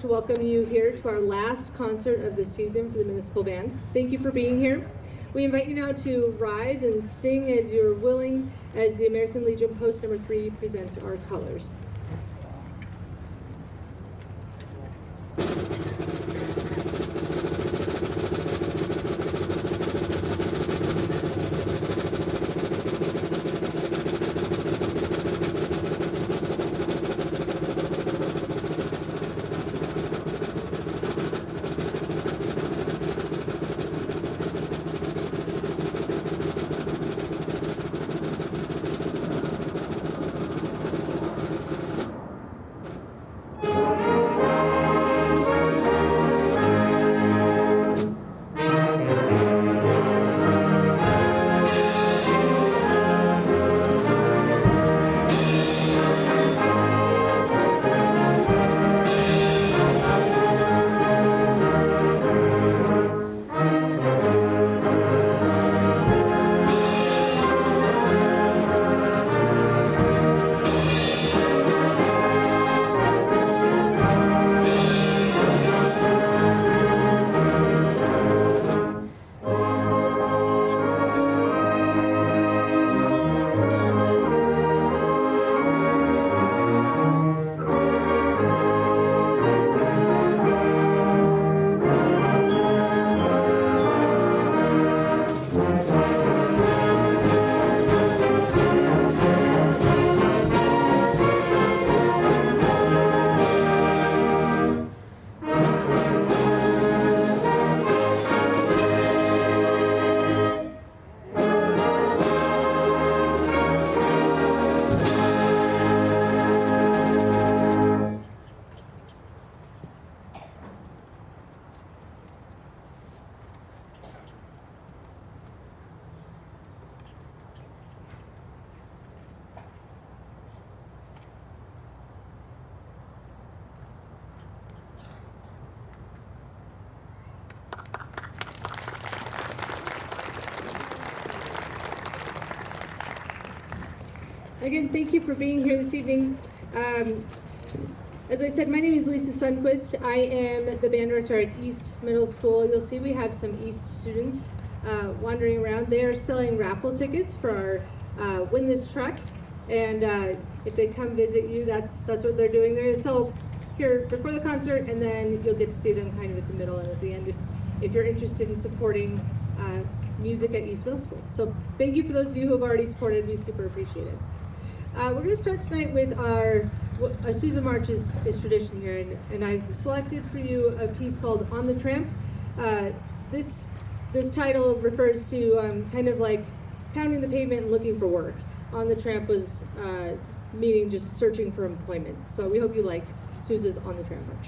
to welcome you here to our last concert of the season for the Municipal Band. Thank you for being here. We invite you now to rise and sing as you're willing as the American Legion Post number 3 presents our colors. Again, thank you for being here this evening. As I said, my name is Lisa Sundquist. I am the band director at East Middle School. You'll see we have some East students wandering around. They are selling raffle tickets for our Win This Truck. And if they come visit you, that's what they're doing. They're going to sell here before the concert, and then you'll get to see them kind of at the middle and at the end if you're interested in supporting music at East Middle School. So thank you for those of you who have already supported. We super appreciate it. We're going to start tonight with our Sousa March is tradition here, and I've selected for you a piece called On the Tramp. This title refers to kind of like pounding the pavement and looking for work. On the Tramp was meaning just searching for employment. So we hope you like Sousa's On the Tramp March.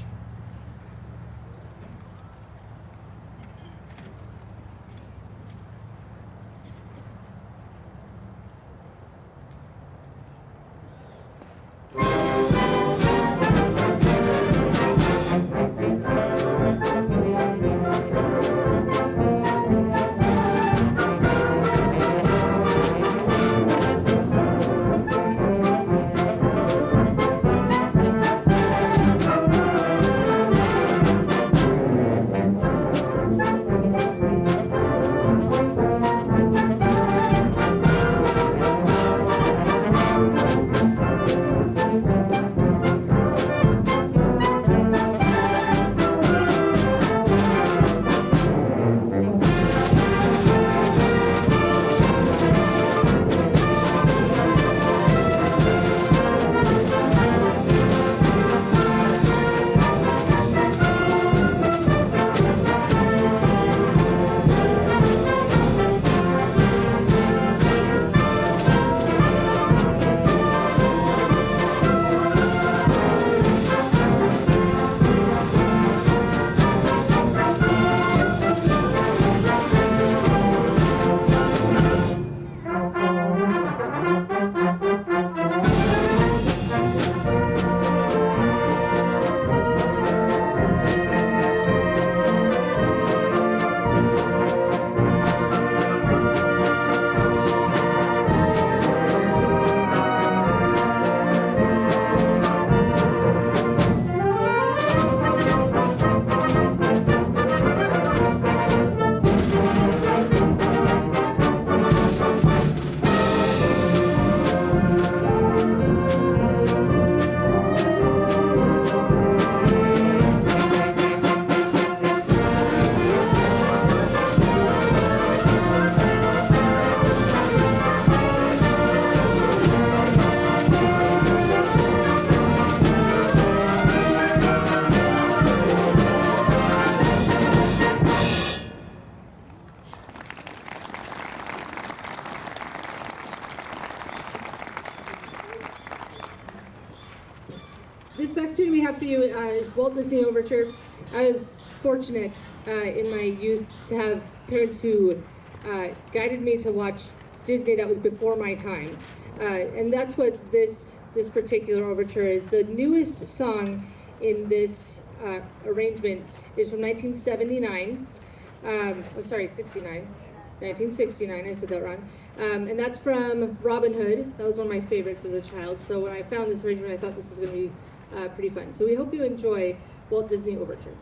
Walt Disney Overture. I was fortunate in my youth to have parents who guided me to watch Disney that was before my time. And that's what this particular overture is. The newest song in this arrangement is from 1979. Sorry, 69. 1969, I said that wrong. And that's from Robin Hood. That was one of my favorites as a child. So when I found this arrangement, I thought this was going to be pretty fun. So we hope you enjoy Walt Disney Overture.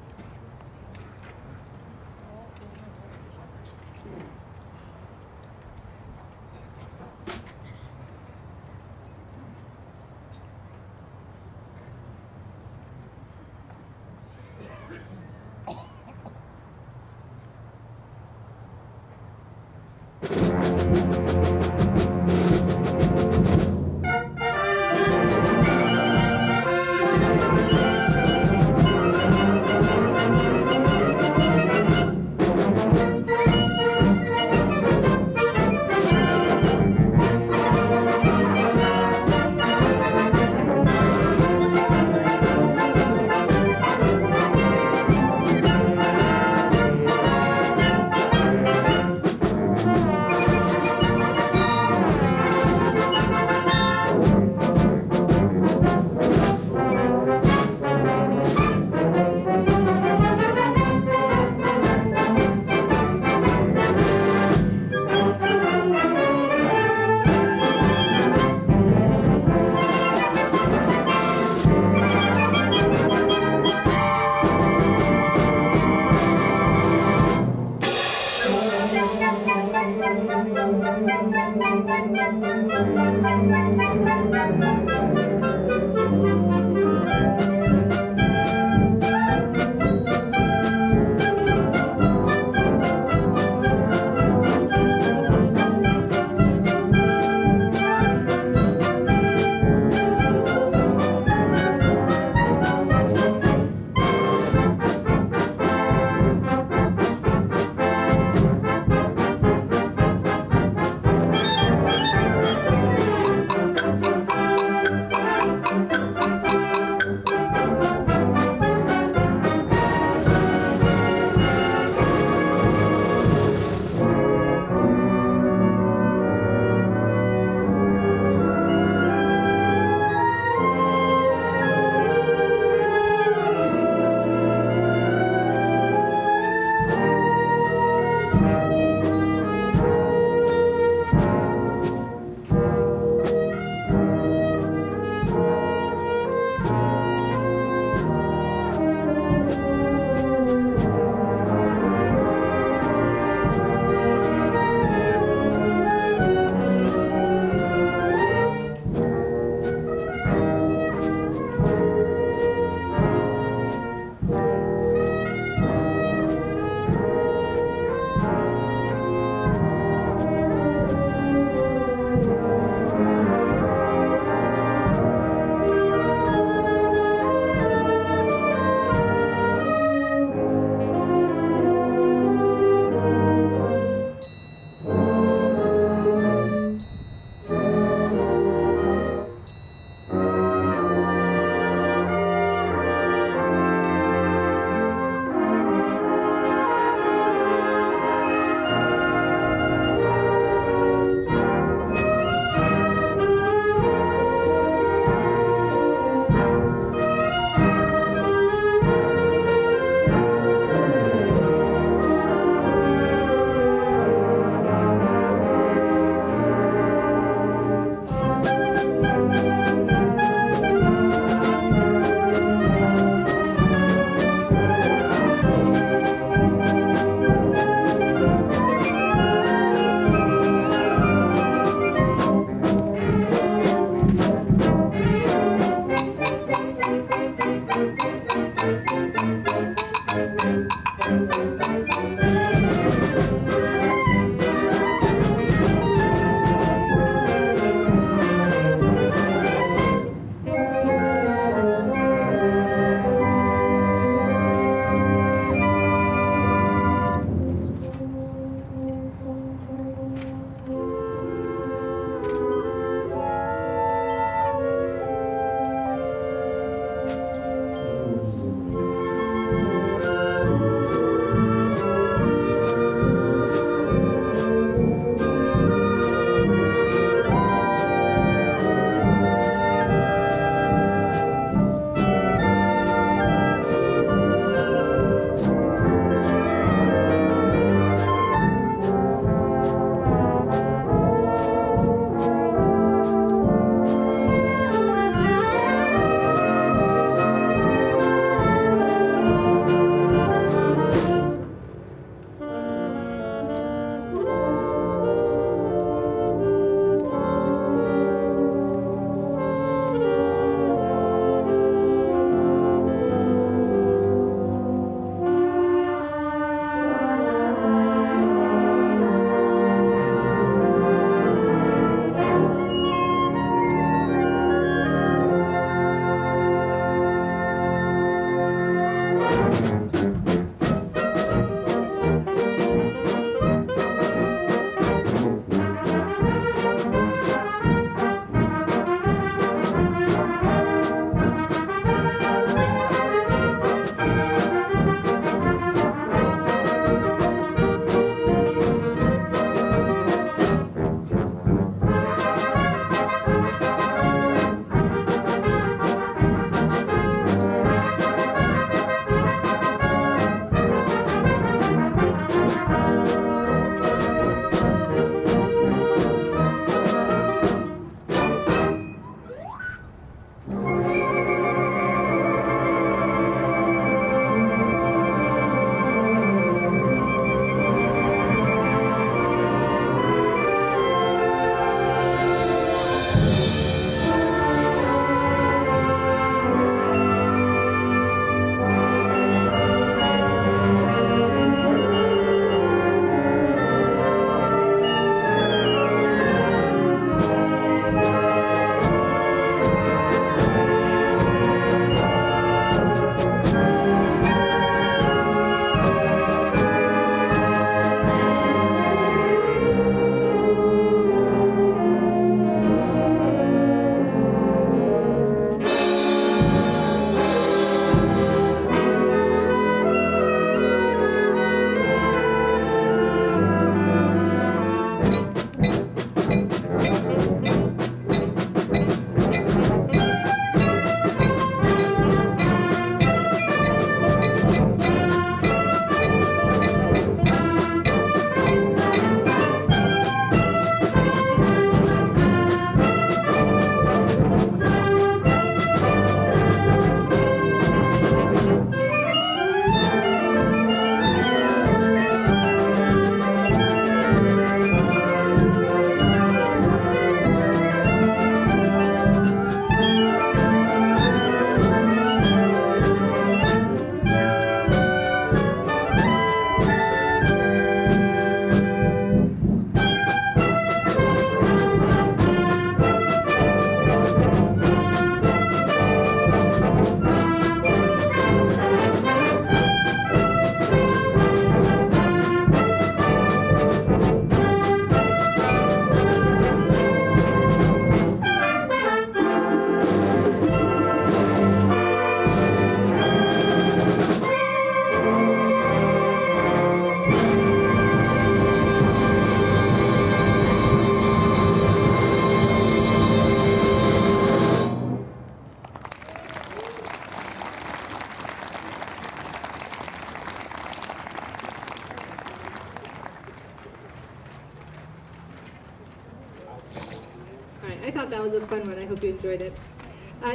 I thought that was a fun one. I hope you enjoyed it.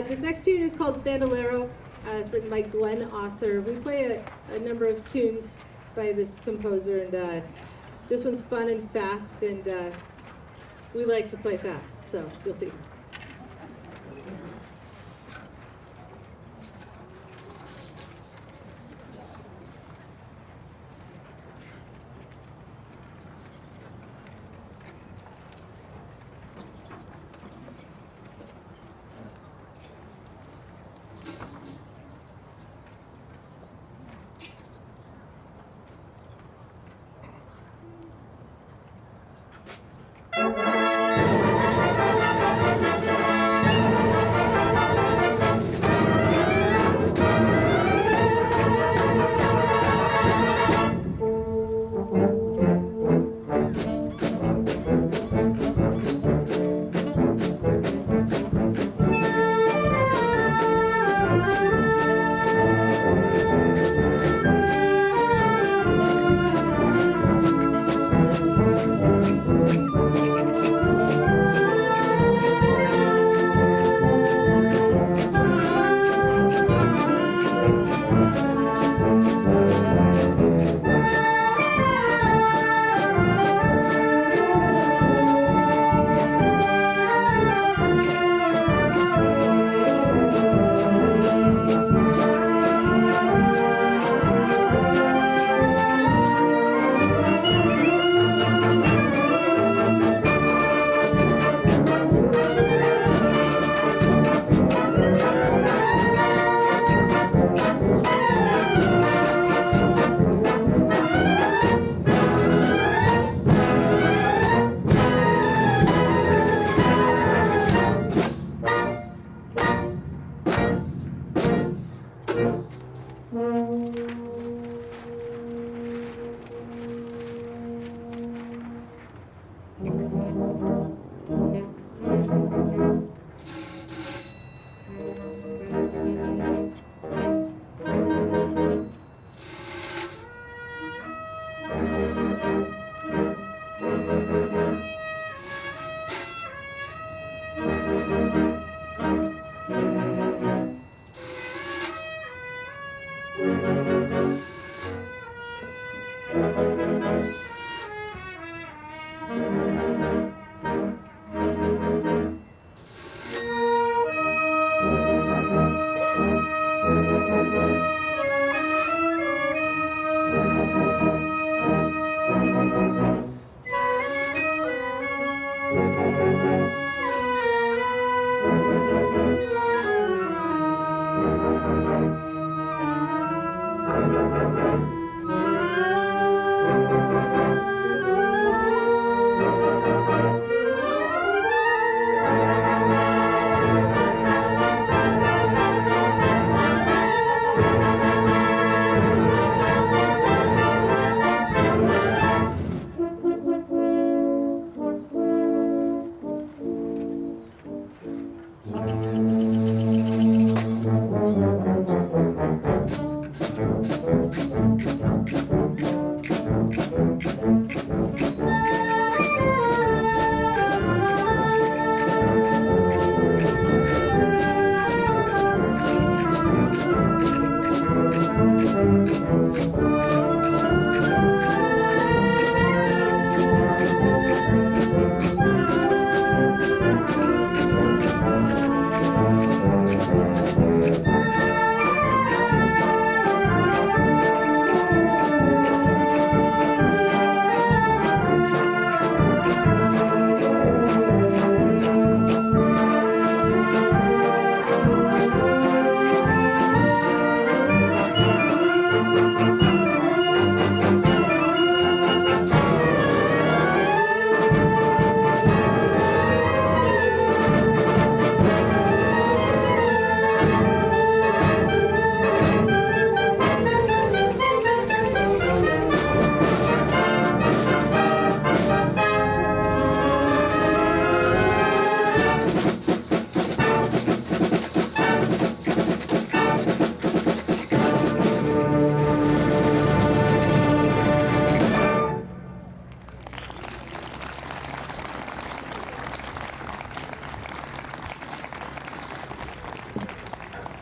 This next tune is called Bandolero. It's written by Glenn Osser. We play a number of tunes by this composer, and this one's fun and fast, and we like to play fast, so you'll see.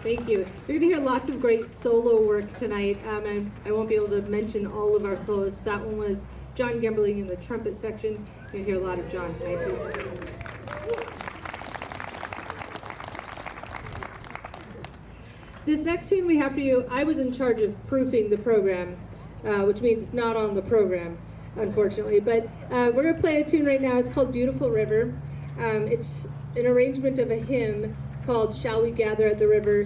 Thank you. You're going to hear lots of great solo work tonight. I won't be able to mention all of our soloists. That one was John Gemberling in the trumpet section. You'll hear a lot of John tonight, too. This next tune we have for you, I was in charge of proofing the program, which means it's not on the program, unfortunately. But we're going to play a tune right now. It's called Beautiful River. It's an arrangement of a hymn called Shall We Gather at the River,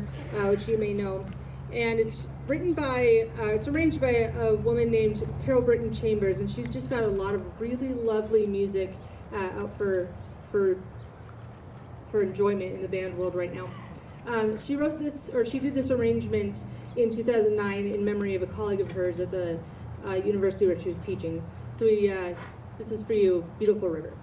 which you may know. And it's written by, it's arranged by a woman named Carol Britton Chambers, and she's just got a lot of really lovely music out for enjoyment in the band world right now. She wrote this, or she did this arrangement in 2009 in memory of a colleague of hers at the university where she was teaching. So this is for you, Beautiful River.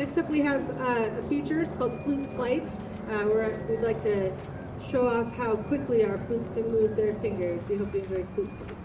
Next up, we have a feature. It's called Flute Flight, where we'd like to show off how quickly our flutes can move their fingers. We hope you enjoy Flute Flight.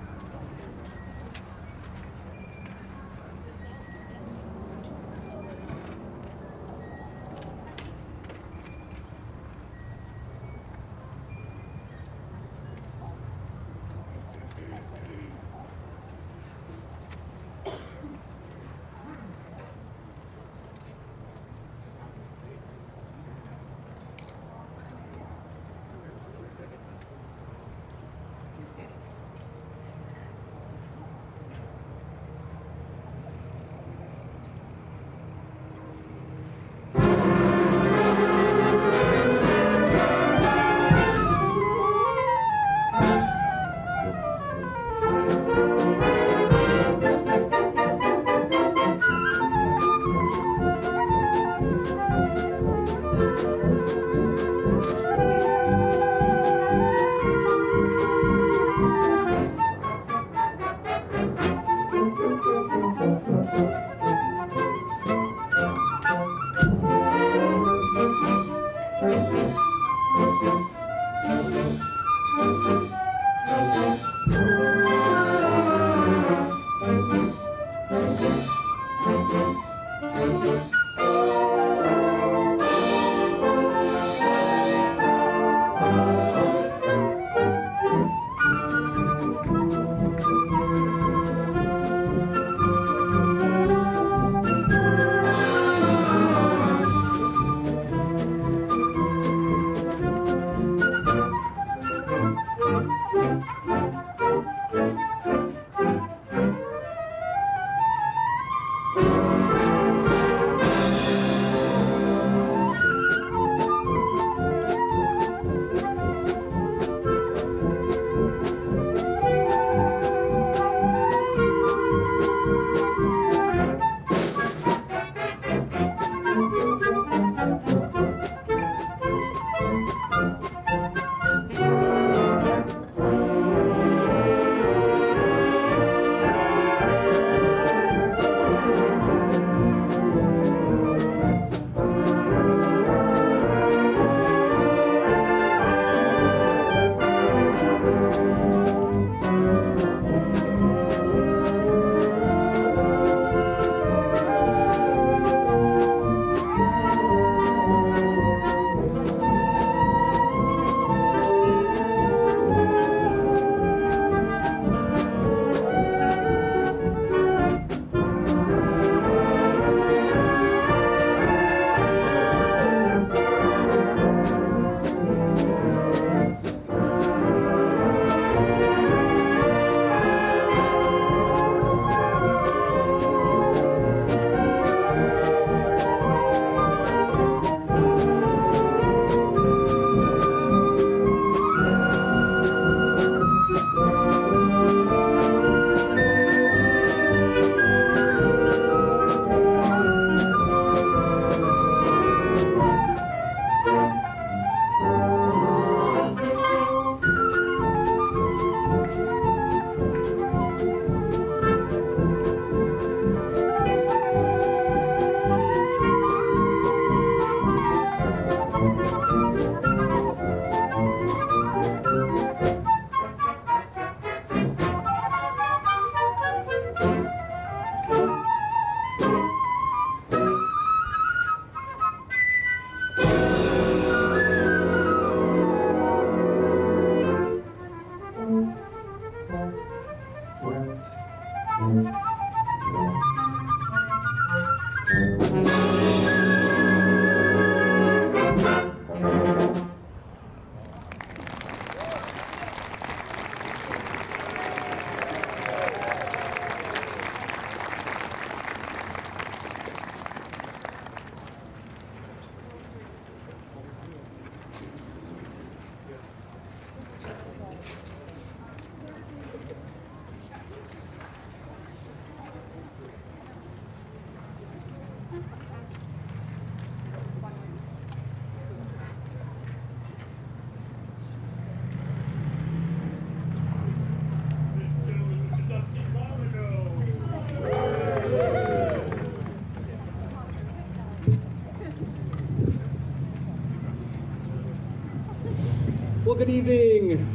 good evening.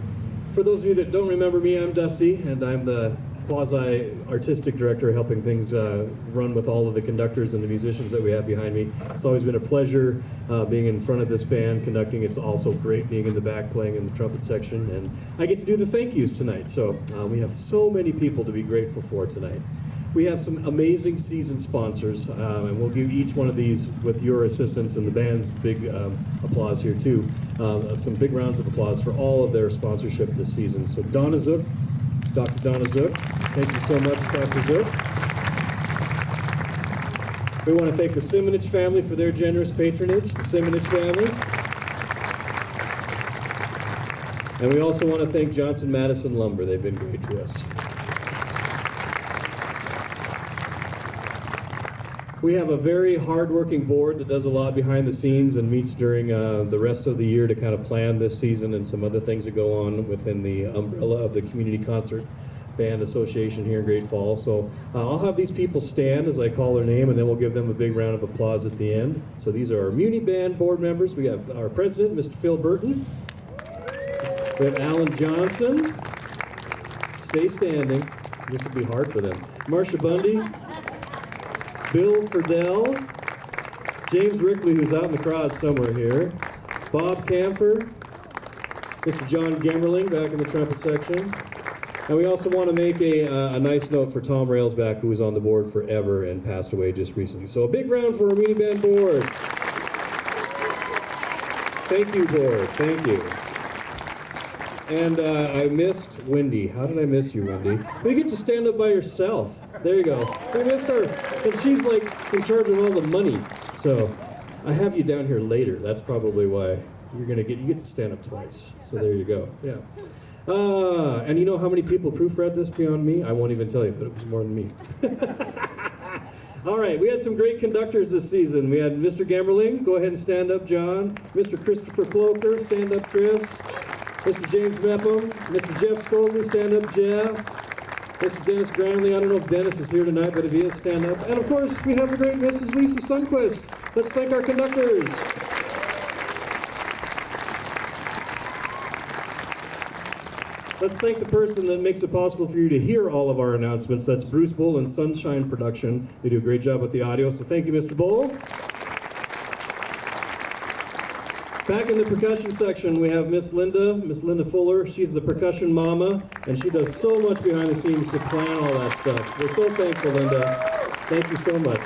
For those of you that don't remember me, I'm Dusty, and I'm the quasi-artistic director helping things run with all of the conductors and the musicians that we have behind me. It's always been a pleasure being in front of this band conducting. It's also great being in the back playing in the trumpet section, and I get to do the thank yous tonight. So we have so many people to be grateful for tonight. We have some amazing season sponsors, and we'll give each one of these with your assistance and the band's big applause here too. Some big rounds of applause for all of their sponsorship this season. So Donna Zook, Dr. Donna Zook, thank you so much, Dr. Zook. We want to thank the Simonich family for their generous patronage, the Simonich family. And we also want to thank Johnson Madison Lumber. They've been great to us. We have a very hard-working board that does a lot behind the scenes and meets during the rest of the year to kind of plan this season and some other things that go on within the umbrella of the Community Concert Band Association here in Great Falls. So I'll have these people stand as I call their name, and then we'll give them a big round of applause at the end. So these are our Muni Band board members. We have our president, Mr. Phil Burton. We have Alan Johnson. Stay standing. This will be hard for them. Marcia Bundy. Bill Ferdell, James Rickley, who's out in the crowd somewhere here, Bob Camphor, Mr. John Gemmerling back in the trumpet section. And we also want to make a nice note for Tom Railsback, who was on the board forever and passed away just recently. So a big round for our Muni Band board. Thank you, board. Thank you. And I missed Wendy. How did I miss you, Wendy? You get to stand up by yourself. There you go. We missed her. And she's like in charge of all the money. So I have you down here later. That's probably why you get to stand up twice. So there you go. Yeah. And you know how many people proofread this beyond me? I won't even tell you, but it was more than me. All right, we had some great conductors this season. We had Mr. Gemmerling. Go ahead and stand up, John. Mr. Christopher Cloker. Stand up, Chris. Mr. James Mepham, Mr. Jeff Scogli, stand up, Jeff. Mr. Dennis Granley, I don't know if Dennis is here tonight, but if he is, stand up. And of course, we have the great Mrs. Lisa Sundquist. Let's thank our conductors. Let's thank the person that makes it possible for you to hear all of our announcements. That's Bruce Bull and Sunshine Production. They do a great job with the audio, so thank you, Mr. Bull. Back in the percussion section, we have Miss Linda Fuller. She's the percussion mama, and she does so much behind the scenes to plan all that stuff. We're so thankful, Linda. Thank you so much.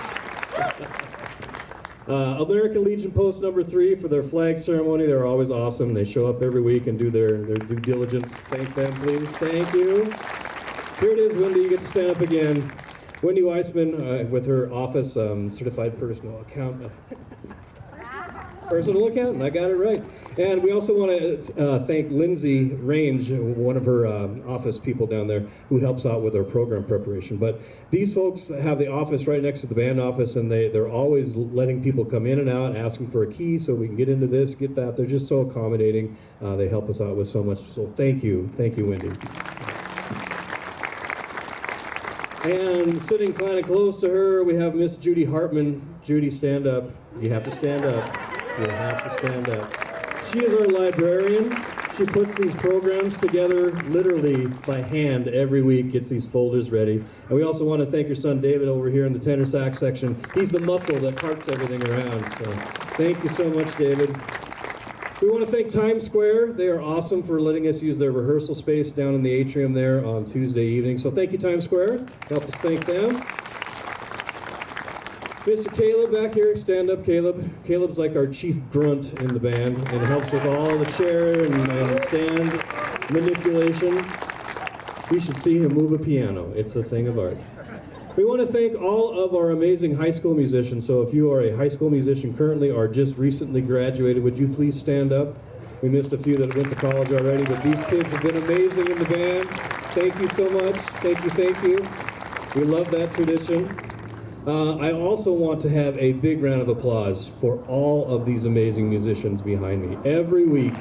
American Legion Post number 3 for their flag ceremony. They're always awesome. They show up every week and do their due diligence. Thank them, please. Thank you. Here it is, Wendy. You get to stand up again. Wendy Weissman with her office, certified personal accountant. Personal accountant, I got it right. And we also want to thank Lindsay Range, one of her office people down there, who helps out with our program preparation. But these folks have the office right next to the band office, and they're always letting people come in and out, asking for a key so we can get into this, get that. They're just so accommodating. They help us out with so much. So thank you, Wendy. And sitting kind of close to her, we have Miss Judy Hartman. Judy, stand up. You have to stand up. You have to stand up. She is our librarian. She puts these programs together literally by hand every week, gets these folders ready. And we also want to thank your son David over here in the tenor sax section. He's the muscle that parts everything around. So thank you so much, David. We want to thank Times Square. They are awesome for letting us use their rehearsal space down in the atrium there on Tuesday evening. So thank you, Times Square. Help us thank them. Mr. Caleb back here, stand up, Caleb. Caleb's like our chief grunt in the band and helps with all the chair and stand manipulation. You should see him move a piano. It's a thing of art. We want to thank all of our amazing high school musicians. So if you are a high school musician currently or just recently graduated, would you please stand up? We missed a few that went to college already, but these kids have been amazing in the band. Thank you so much. Thank you, thank you. We love that tradition. I also want to have a big round of applause for all of these amazing musicians behind me. Every week,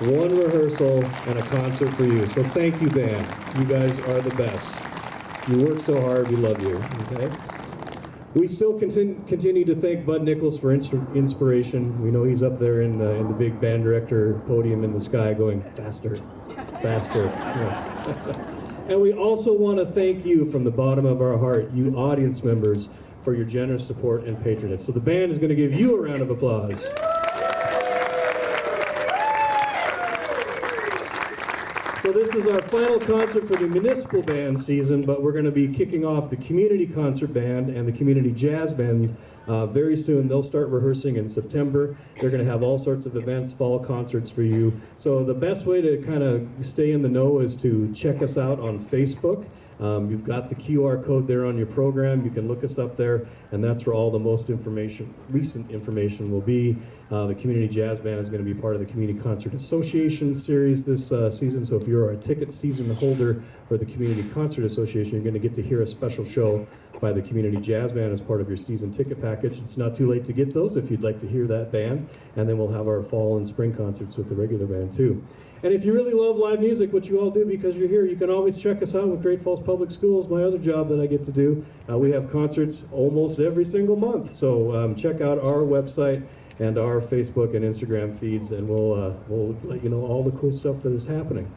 one rehearsal and a concert for you. So thank you, band. You guys are the best. You work so hard. We love you. Okay. We still continue to thank Bud Nichols for inspiration. We know he's up there in the big band director podium in the sky going, faster, faster. Yeah. And we also want to thank you from the bottom of our heart, you audience members, for your generous support and patronage. So the band is going to give you a round of applause. So this is our final concert for the Municipal Band season, but we're going to be kicking off the Community Concert Band and the Community Jazz Band very soon. They'll start rehearsing in September. They're going to have all sorts of events, fall concerts for you. So the best way to kind of stay in the know is to check us out on Facebook. You've got the QR code there on your program. You can look us up there, and that's where all the most recent information will be. The Community Jazz Band is going to be part of the Community Concert Association series this season, so if you're a ticket season holder for the Community Concert Association, you're going to get to hear a special show by the Community Jazz Band as part of your season ticket package. It's not too late to get those if you'd like to hear that band, and then we'll have our fall and spring concerts with the regular band too. And if you really love live music, which you all do because you're here, you can always check us out with Great Falls Public Schools, my other job that I get to do. We have concerts almost every single month, so check out our website and our Facebook and Instagram feeds, and we'll let you know all the cool stuff that is happening.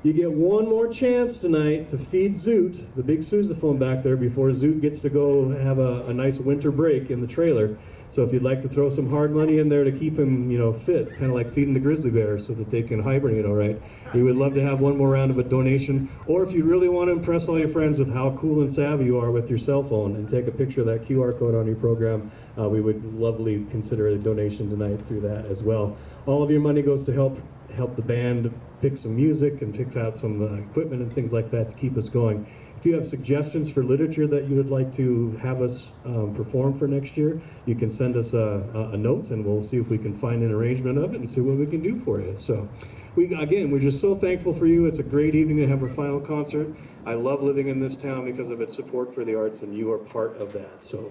You get one more chance tonight to feed Zoot, the big sousaphone back there, before Zoot gets to go have a nice winter break in the trailer. So if you'd like to throw some hard money in there to keep him, fit, kind of like feeding the grizzly bear so that they can hibernate all right, we would love to have one more round of a donation. Or if you really want to impress all your friends with how cool and savvy you are with your cell phone and take a picture of that QR code on your program, we would lovely consider a donation tonight through that as well. All of your money goes to help the band pick some music and pick out some equipment and things like that to keep us going. If you have suggestions for literature that you would like to have us perform for next year, you can send us a note and we'll see if we can find an arrangement of it and see what we can do for you. So we're just so thankful for you. It's a great evening to have our final concert. I love living in this town because of its support for the arts, and you are part of that. So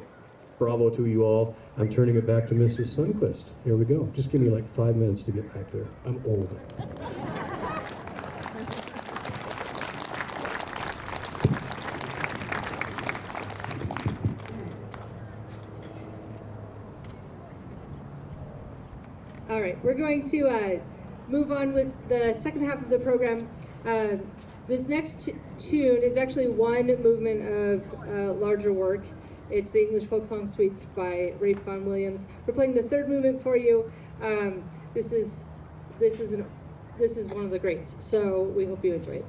bravo to you all. I'm turning it back to Mrs. Sundquist. Here we go. Just give me like 5 minutes to get back there. I'm old. All right, we're going to move on with the second half of the program. This next tune is actually one movement of larger work. It's the English Folk Song Suites by Rafe Vaughan Williams. We're playing the third movement for you. This is one of the greats, so we hope you enjoy it.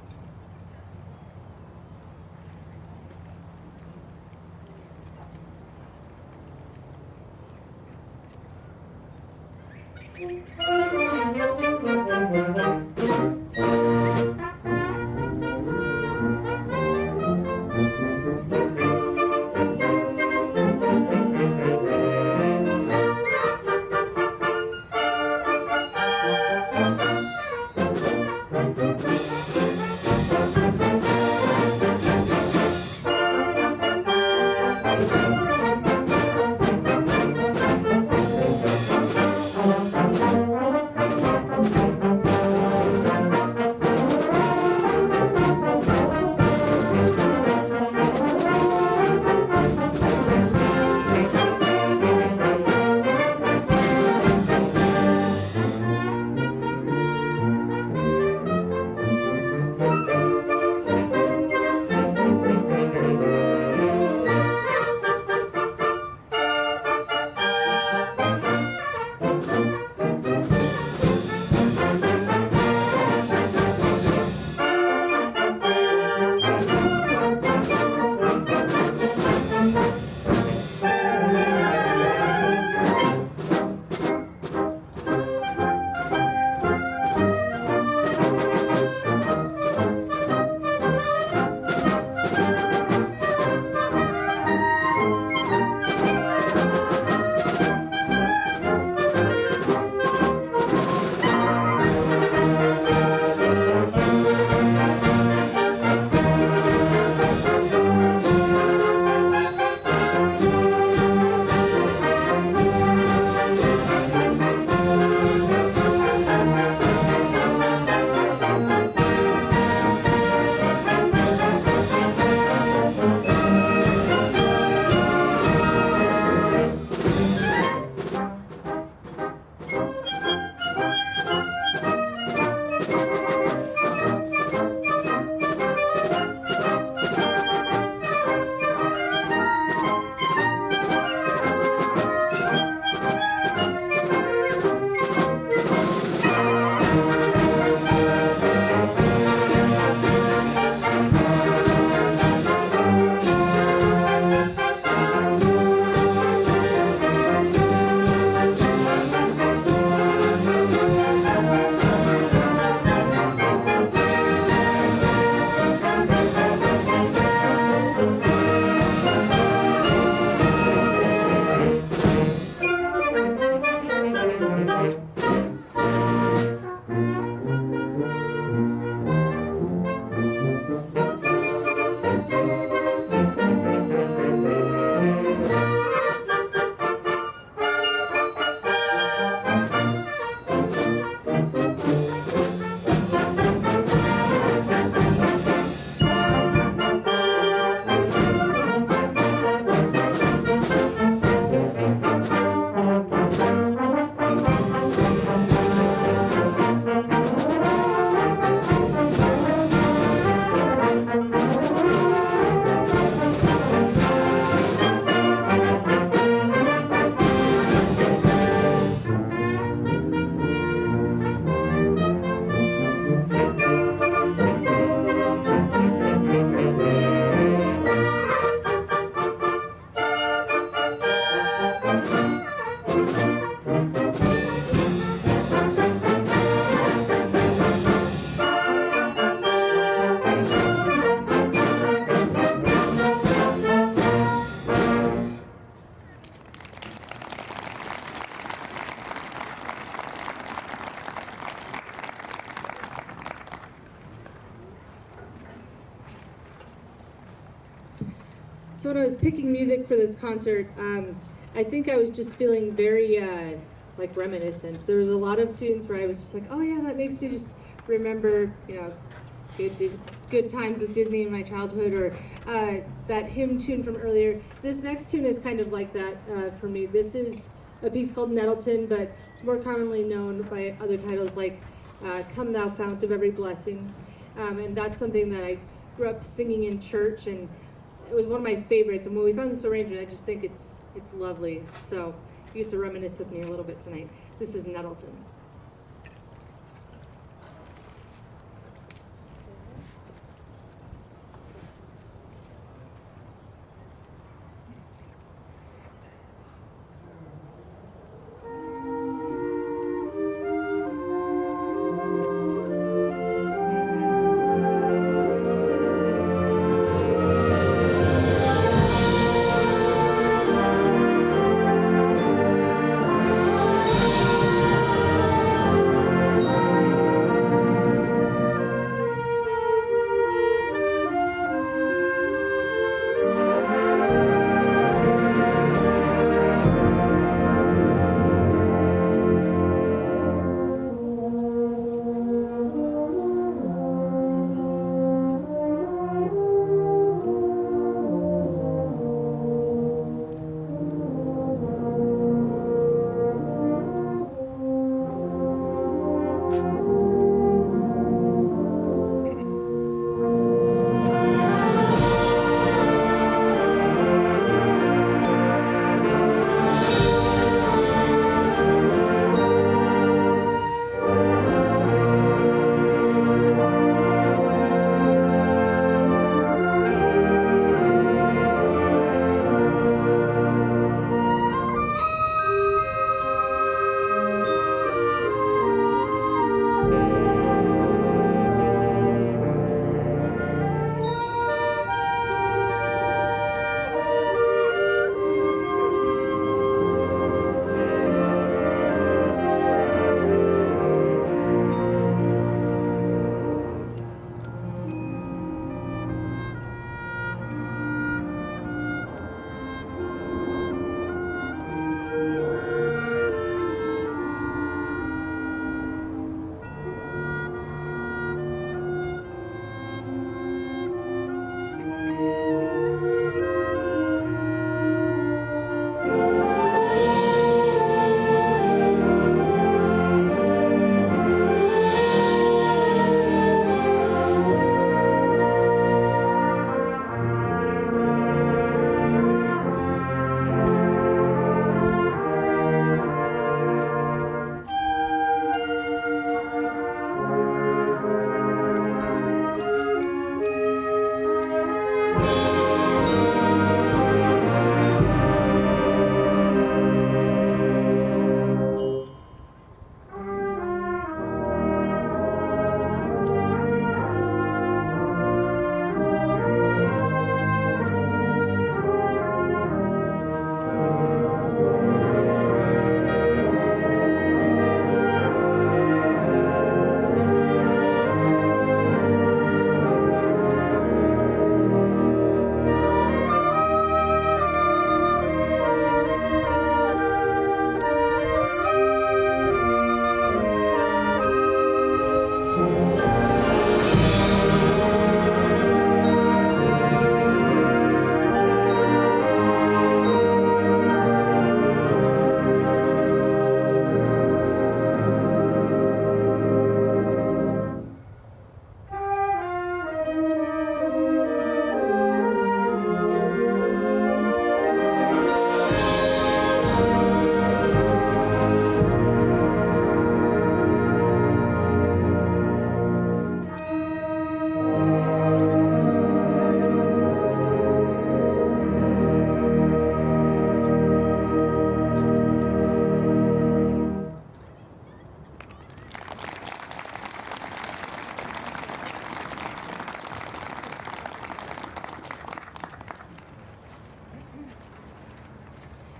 So when I was picking music for this concert, I think I was just feeling very like reminiscent. There was a lot of tunes where I was just like, oh yeah, that makes me just remember, good times with Disney in my childhood, or that hymn tune from earlier. This next tune is kind of like that for me. This is a piece called Nettleton, but it's more commonly known by other titles like Come Thou Fount of Every Blessing. And that's something that I grew up singing in church, and it was one of my favorites. And when we found this arrangement, I just think it's lovely. So you get to reminisce with me a little bit tonight. This is Nettleton.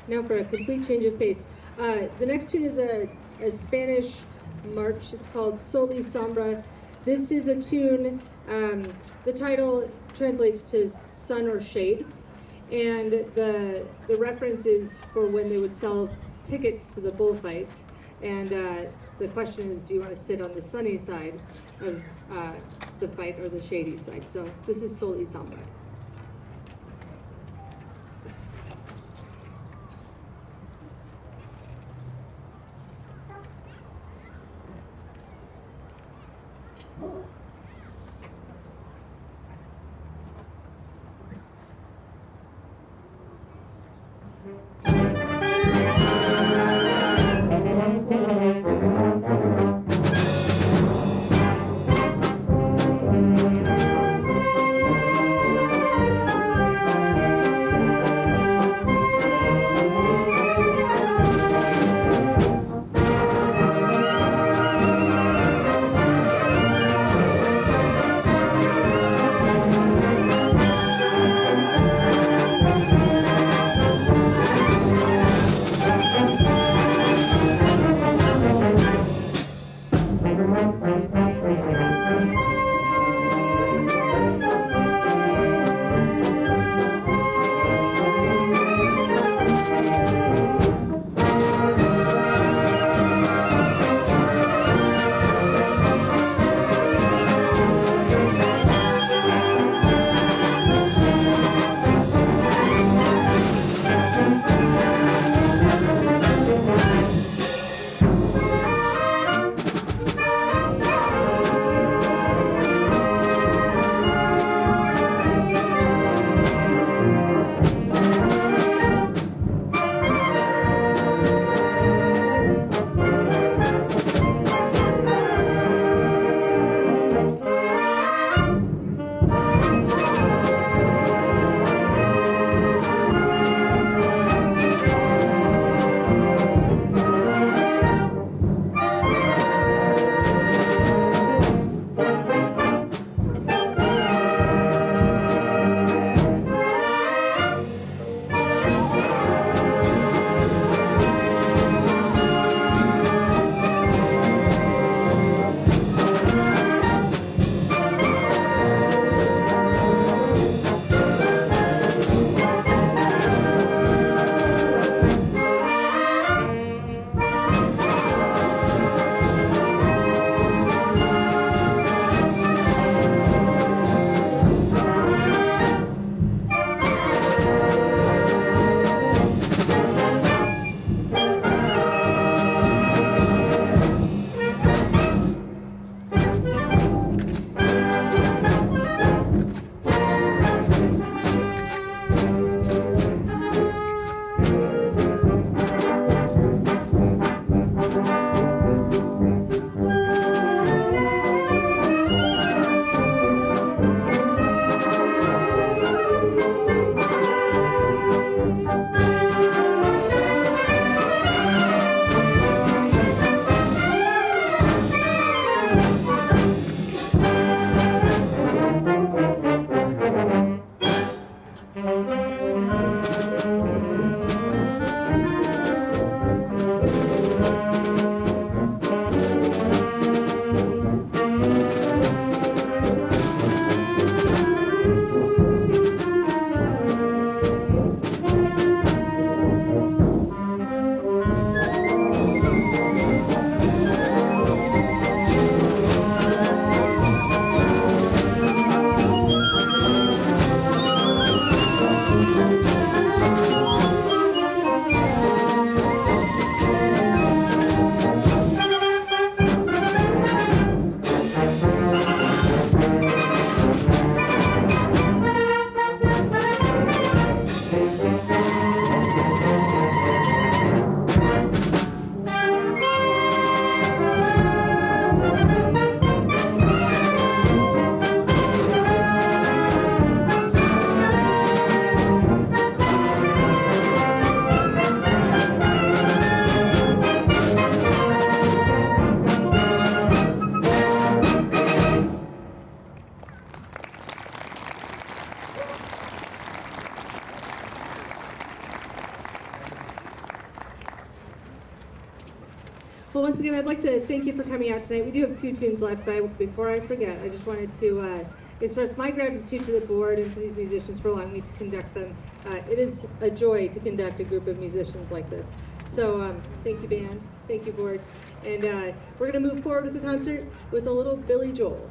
Now for a complete change of pace. The next tune is a Spanish march. It's called Sol y Sombra. This is a tune, the title translates to sun or shade. And the reference is for when they would sell tickets to the bullfights. And the question is, do you want to sit on the sunny side of the fight or the shady side? So this is solely soundbite. Well, once again, I'd like to thank you for coming out tonight. We do have 2 tunes left, but before I forget, I just wanted to express my gratitude to the board and to these musicians for allowing me to conduct them. It is a joy to conduct a group of musicians like this. So thank you, band. Thank you, board. And we're going to move forward with the concert with a little Billy Joel.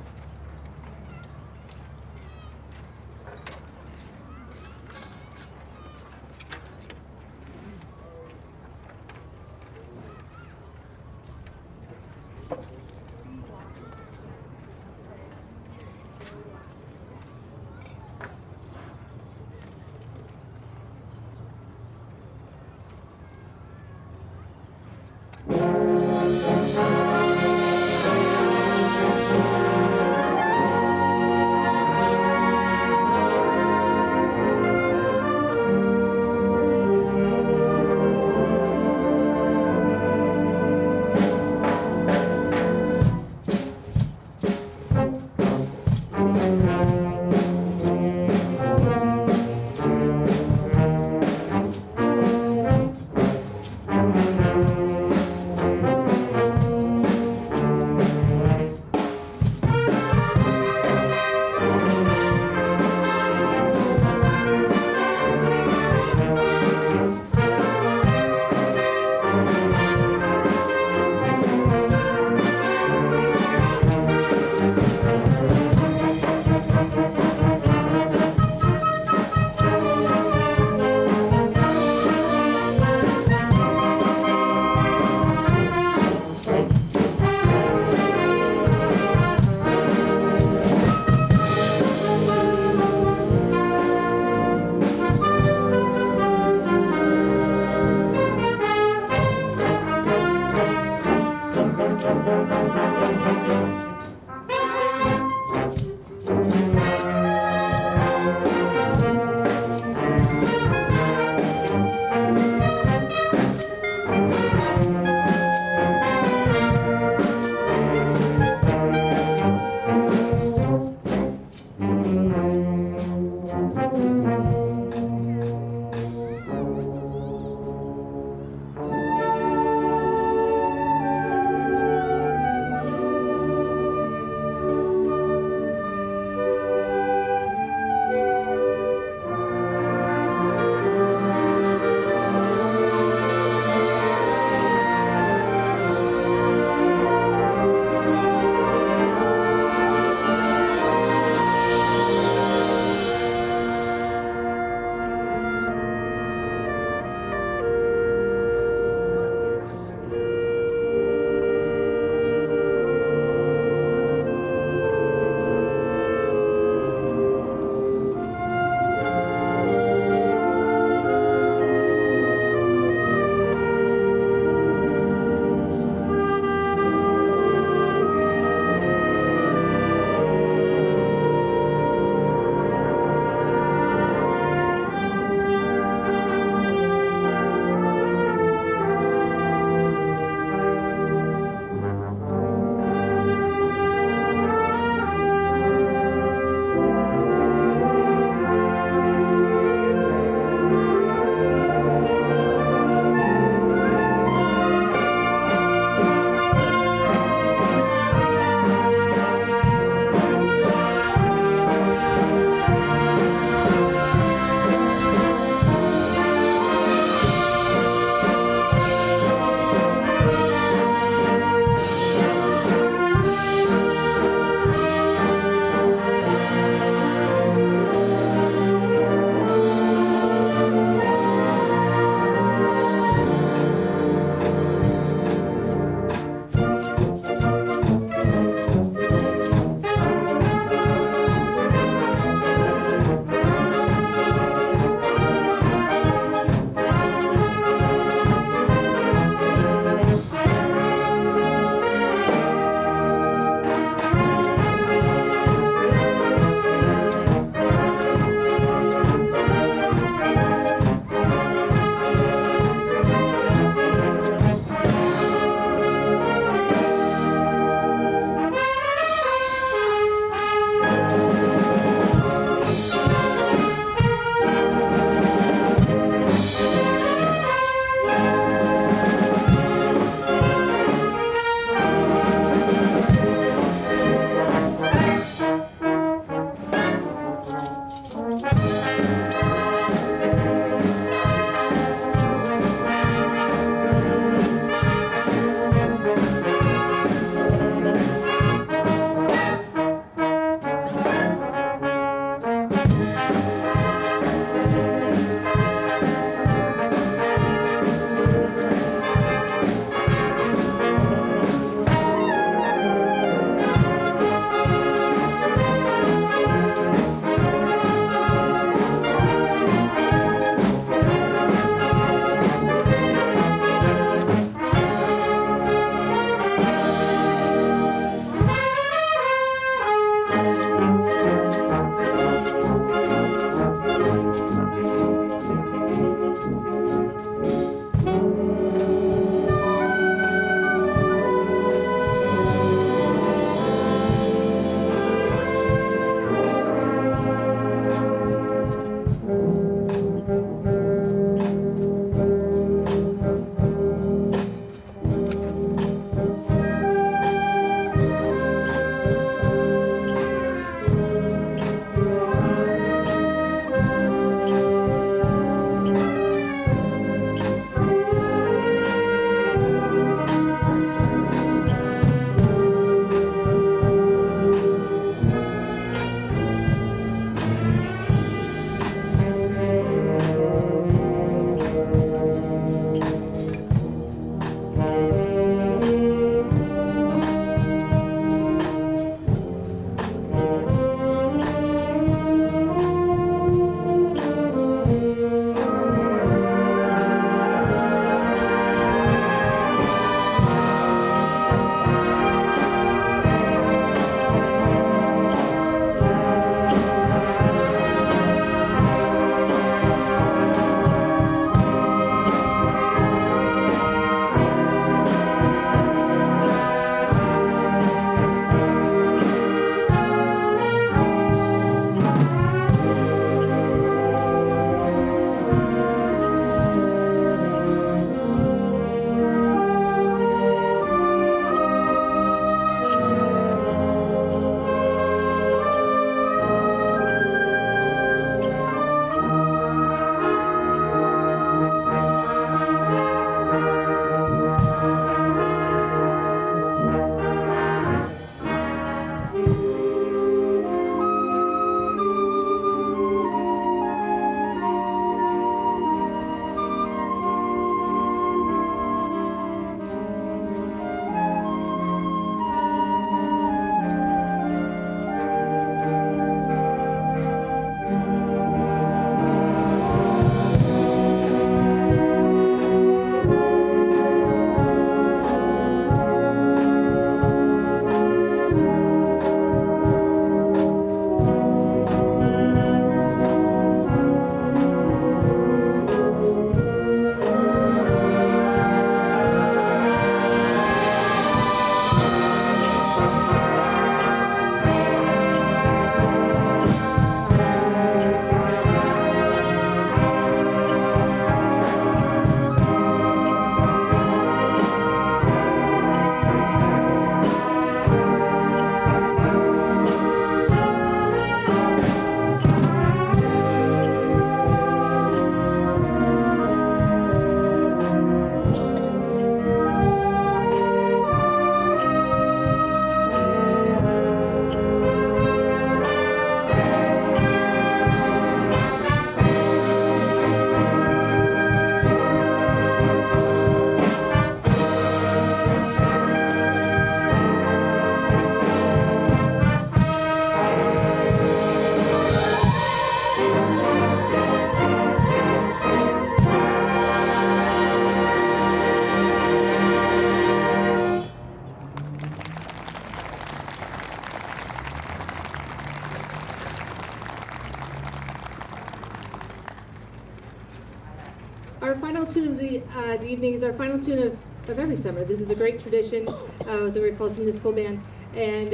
Our final tune of the evening is our final tune of every summer. This is a great tradition with the Great Falls Municipal Band, and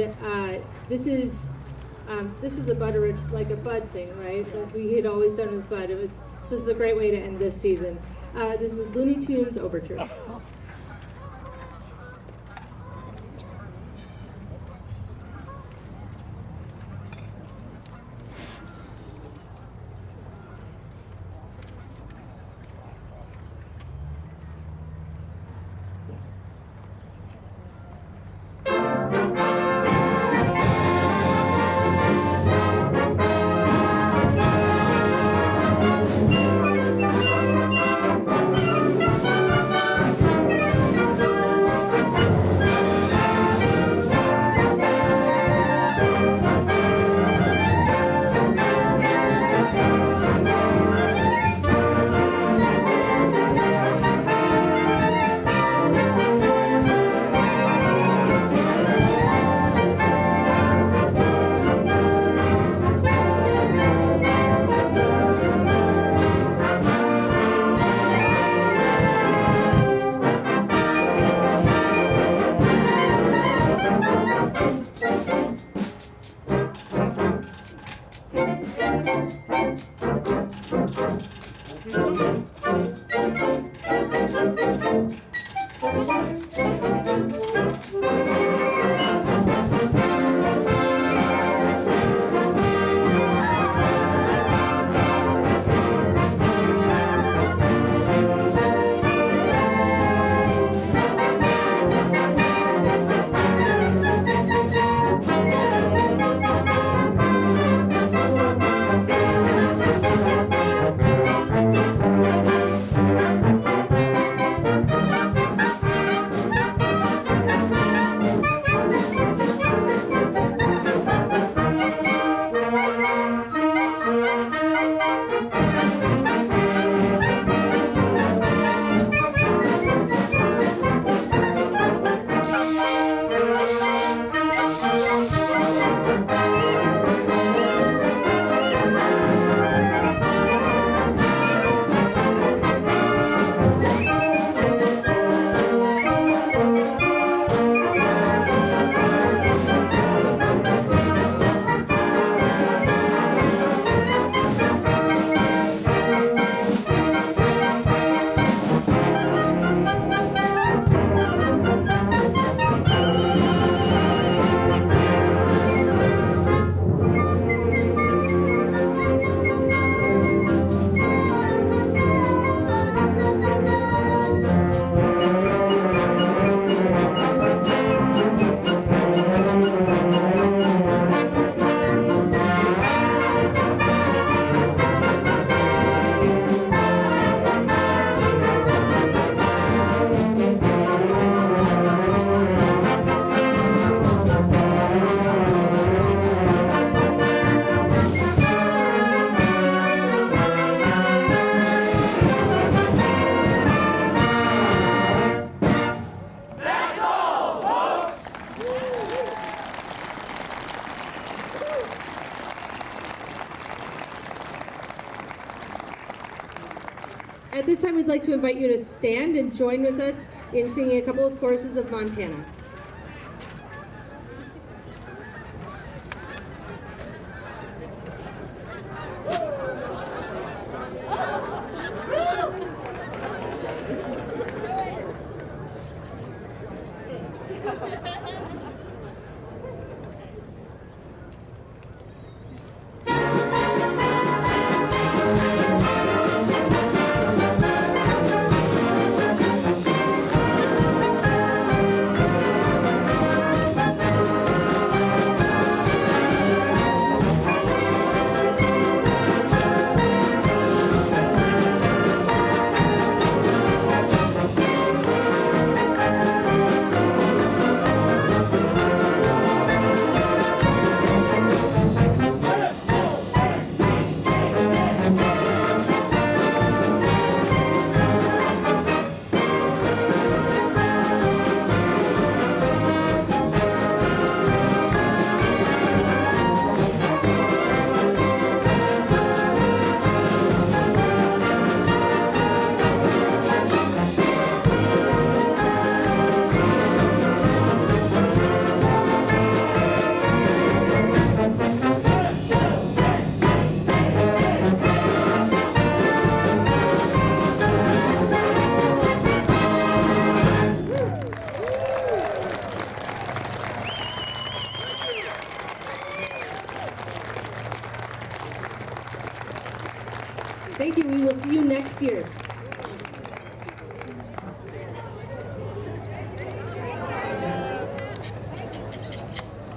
this was a bud thing, right? That we had always done with bud. So this is a great way to end this season. This is Looney Tunes Overture. At this time, we'd like to invite you to stand and join with us in singing a couple of choruses of Montana. Thank you. We will see you next year.